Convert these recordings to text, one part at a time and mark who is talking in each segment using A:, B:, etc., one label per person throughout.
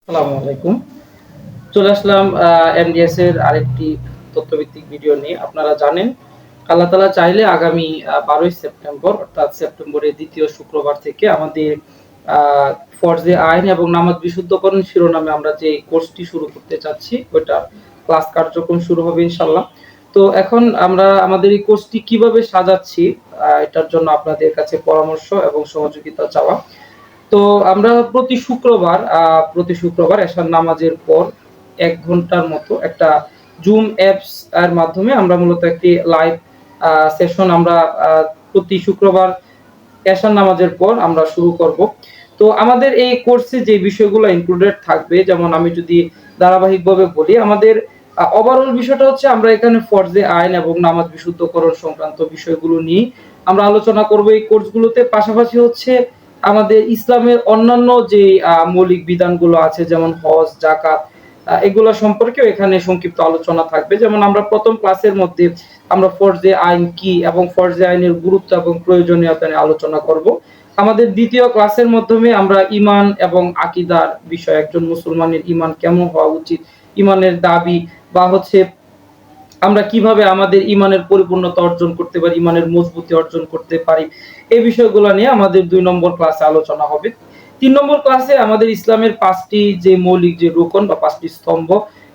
A: আসসালামু আলাইকুম। চলে আসলাম এমডিএস এর আরেকটি তথ্যভিত্তিক ভিডিও নিয়ে। আপনারা জানেন আল্লাহ তাআলা চাইলে আগামী ১২ই সেপ্টেম্বর অর্থাৎ সেপ্টেম্বরের ২য় শুক্রবার থেকে আমাদের আ ফরজে আইন এবং নামাজ বিশুদ্ধকরণ শিরোনামে আমরা যে কোর্সটি শুরু করতে চাচ্ছি ওইটার ক্লাস কার্যক্রম শুরু হবে ইনশাআল্লাহ। তো এখন আমরা আমাদের এই কোর্সটি কিভাবে সাজাচ্ছি এটার জন্য আপনাদের কাছে পরামর্শ এবং সহযোগিতা চাওয়া। তো আমরা প্রতি শুক্রবার এশার নামাজের পর ১ ঘন্টার মতো একটা জুম অ্যাপস এর মাধ্যমে আমরা মূলত একটি লাইভ সেশন আমরা প্রতি শুক্রবার এশার নামাজের পর আমরা শুরু করব। তো আমাদের এই কোর্সে যে বিষয়গুলো ইনক্লুডেড থাকবে, যেমন আমি যদি ধারাবাহিকভাবে বলি, আমাদের ওভারঅল বিষয়টা হচ্ছে আমরা এখানে ফরজে আইন এবং নামাজ বিশুদ্ধকরণ সংক্রান্ত বিষয়গুলো নিয়ে আমরা আলোচনা করব এই কোর্সগুলোতে। পাশাপাশি হচ্ছে আমাদের ইসলামের অন্যান্য যে মৌলিক বিধানগুলো আছে, যেমন হজ, যাকাত, এগুলা সম্পর্কেও এখানে সংক্ষিপ্ত আলোচনা থাকবে। যেমন আমরা ১ম ক্লাসের মধ্যে আমরা ফরজে আইন কি এবং ফরজে আইনের গুরুত্ব এবং প্রয়োজনীয়তা নিয়ে আলোচনা করব। আমাদের ২য় ক্লাসের মাধ্যমে আমরা ঈমান এবং আকীদার বিষয়, একজন মুসলমানের ঈমান কেমন হওয়া উচিত, ঈমানের দাবি বা হচ্ছে আমরা কিভাবে আমাদের ঈমানের পরিপূর্ণতা অর্জন করতে পারি, ঈমানের মজবুতি অর্জন করতে পারি, এই বিষয়গুলো নিয়ে আমাদের ২ নম্বর ক্লাসে আলোচনা হবে। ৩ নম্বর ক্লাসে আমাদের ইসলামের ৫টি যে মৌলিক যে রুকন বা ৫টি স্তম্ভ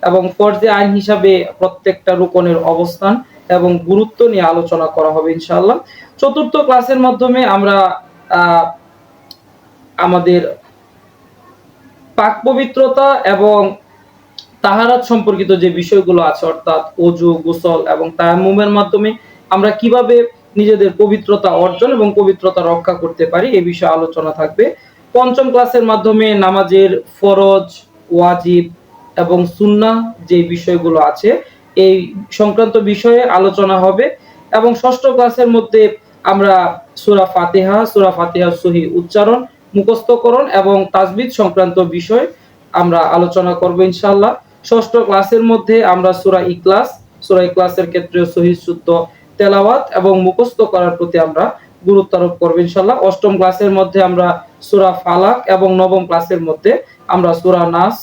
A: এবং ফরজে আইন হিসাবে প্রত্যেকটা রুকনের অবস্থান এবং গুরুত্ব নিয়ে আলোচনা করা হবে ইনশাআল্লাহ। ৪র্থ ক্লাসের মাধ্যমে আমরা আ আমাদের পাক পবিত্রতা এবং তাহারাত সম্পর্কিত যে বিষয়গুলো আছে, অর্থাৎ ওযু, গোসল এবং তায়াম্মুমের মাধ্যমে আমরা কিভাবে নিজেদের পবিত্রতা অর্জন এবং পবিত্রতা রক্ষা করতে পারি, এ বিষয়ে আলোচনা থাকবে। ৫ম ক্লাসের মাধ্যমে নামাজের ফরজ, ওয়াজিব এবং সুন্নাহ যে বিষয়গুলো আছে এই সংক্রান্ত বিষয়ে আলোচনা হবে এবং ৬ষ্ঠ ক্লাসের মধ্যে আমরা সূরা ফাতিহার সহিহ উচ্চারণ, মুখস্থকরণ এবং তাজবিদ সংক্রান্ত বিষয় আমরা আলোচনা করব ইনশাআল্লাহ। ৬ষ্ঠ ক্লাসের মধ্যে আমরা সূরা ইখলাসের ক্ষেত্রে সহিহ শুদ্ধ তেলাওয়াত এবং মুখস্থ করার প্রতি আমরা গুরুত্ব আরোপ করব ইনশাআল্লাহ। ৮ম ক্লাসের মধ্যে আমরা সূরা ফালাক এবং ৯ম ক্লাসের মধ্যে আমরা সূরা নাস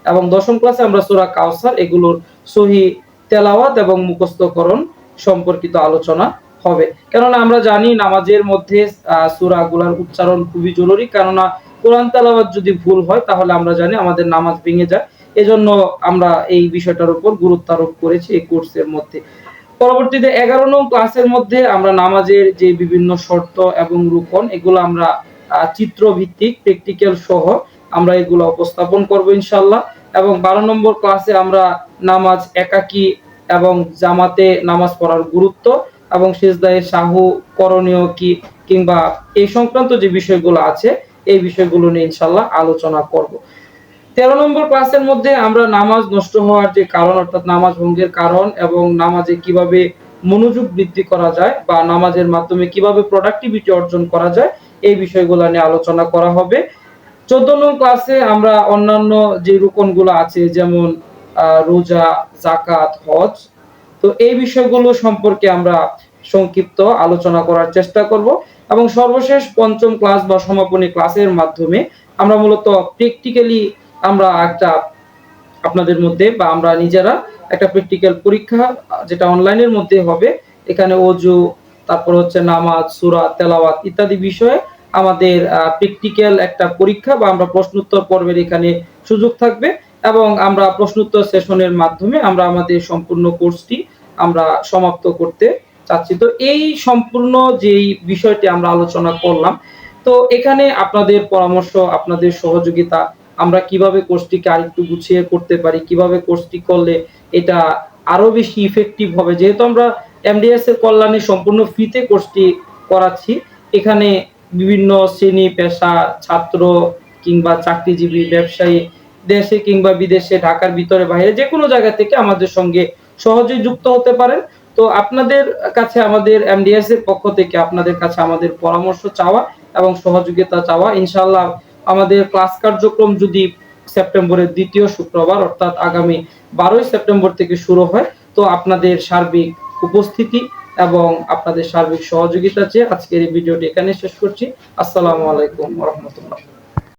A: এবং ১০ম ক্লাসে আমরা সূরা কাউসার এগুলোর সহিহ তেলাওয়াত এবং মুখস্থকরণ সম্পর্কিত আলোচনা হবে। কেননা আমরা জানি নামাজের মধ্যে সূরাগুলার উচ্চারণ খুবই জরুরি। কেননা কোরআন তেলাওয়াত যদি ভুল হয় তাহলে আমরা জানি আমাদের নামাজ ভেঙে যায়। এজন্য আমরা এই বিষয়টার উপর গুরুত্ব আরোপ করেছি এই কোর্সের মধ্যে। পরবর্তীতে ১১ নং ক্লাসের মধ্যে আমরা নামাজের যে বিভিন্ন শর্ত এবং রুকন এগুলো আমরা চিত্রভিত্তিক প্র্যাকটিক্যাল সহ আমরা এগুলো উপস্থাপন করব ইনশাআল্লাহ। এবং ১২ নম্বর ক্লাসে আমরা নামাজ একাকী এবং জামাতে নামাজ পড়ার গুরুত্ব এবং সিজদায়ে সাহু করণীয় কি কিংবা এই সংক্রান্ত যে বিষয়গুলো আছে এই বিষয়গুলো নিয়ে ইনশাআল্লাহ আলোচনা করব। ১৩ নম্বর ক্লাসের মধ্যে আমরা নামাজ নষ্ট হওয়ার যে কারণ, অর্থাৎ নামাজ ভঙ্গের কারণ এবং নামাজে কিভাবে মনোযোগ বৃদ্ধি করা যায় বা নামাজের মাধ্যমে কিভাবে প্রোডাক্টিভিটি অর্জন করা যায় এই বিষয়গুলো নিয়ে আলোচনা করা হবে। ১৪ নং ক্লাসে আমরা অন্যান্য যে রুকনগুলো আছে, যেমন রোজা, যাকাত, হজ, তো এই বিষয়গুলো সম্পর্কে আমরা সংক্ষিপ্ত আলোচনা করার চেষ্টা করব এবং সর্বশেষ ৫ম ক্লাস বা সমাপনী ক্লাসের মাধ্যমে আমরা মূলত প্র্যাকটিক্যালি আমরা একটা আপনাদের মধ্যে বা আমরা নিজেরা একটা প্র্যাকটিক্যাল পরীক্ষা যেটা অনলাইনের মধ্যে হবে, এখানে ওযু, তারপর হচ্ছে নামাজ, সূরা, তেলাওয়াত ইত্যাদি বিষয়ে আমাদের প্র্যাকটিক্যাল একটা পরীক্ষা বা আমরা প্রশ্নোত্তর পর্বের এখানে সুযোগ থাকবে এবং আমরা প্রশ্নোত্তর সেশনের মাধ্যমে আমরা আমাদের সম্পূর্ণ কোর্সটি আমরা সমাপ্ত করতে চাচ্ছি। তো এই সম্পূর্ণ যেই বিষয়টি আমরা আলোচনা করলাম, তো এখানে আপনাদের পরামর্শ, আপনাদের সহযোগিতা, আমরা কিভাবে কোর্সটিকে আরেকটু গুছিয়ে করতে পারি, কিভাবে কোর্সটি করলে এটা আরো বেশি ইফেক্টিভ হবে। যেহেতু আমরা এমডিএস এর কল্যাণে সম্পূর্ণ ফ্রিতে কোর্সটি করাচ্ছি, এখানে বিভিন্ন শ্রেণী পেশা, ছাত্র কিংবা চাকরিজীবী, ব্যবসায়ী, দেশে কিংবা বিদেশে, ঢাকার ভিতরে বাইরে যেকোনো জায়গা থেকে আমাদের সঙ্গে সহজেই যুক্ত হতে পারেন। তো আপনাদের কাছে আমাদের এমডিএস এর পক্ষ থেকে আপনাদের কাছে আমাদের পরামর্শ চাওয়া এবং সহযোগিতা চাওয়া। ইনশাআল্লাহ আমাদের ক্লাস কার্যক্রম যদি সেপ্টেম্বরের ২য় শুক্রবার অর্থাৎ আগামী ১২ই সেপ্টেম্বর থেকে শুরু হয়, তো আপনাদের সার্বিক উপস্থিতি এবং আপনাদের সার্বিক সহযোগিতা চেয়ে আজকের এই ভিডিওটি এখানে শেষ করছি। আসসালামু আলাইকুম ওয়া রাহমাতুল্লাহ।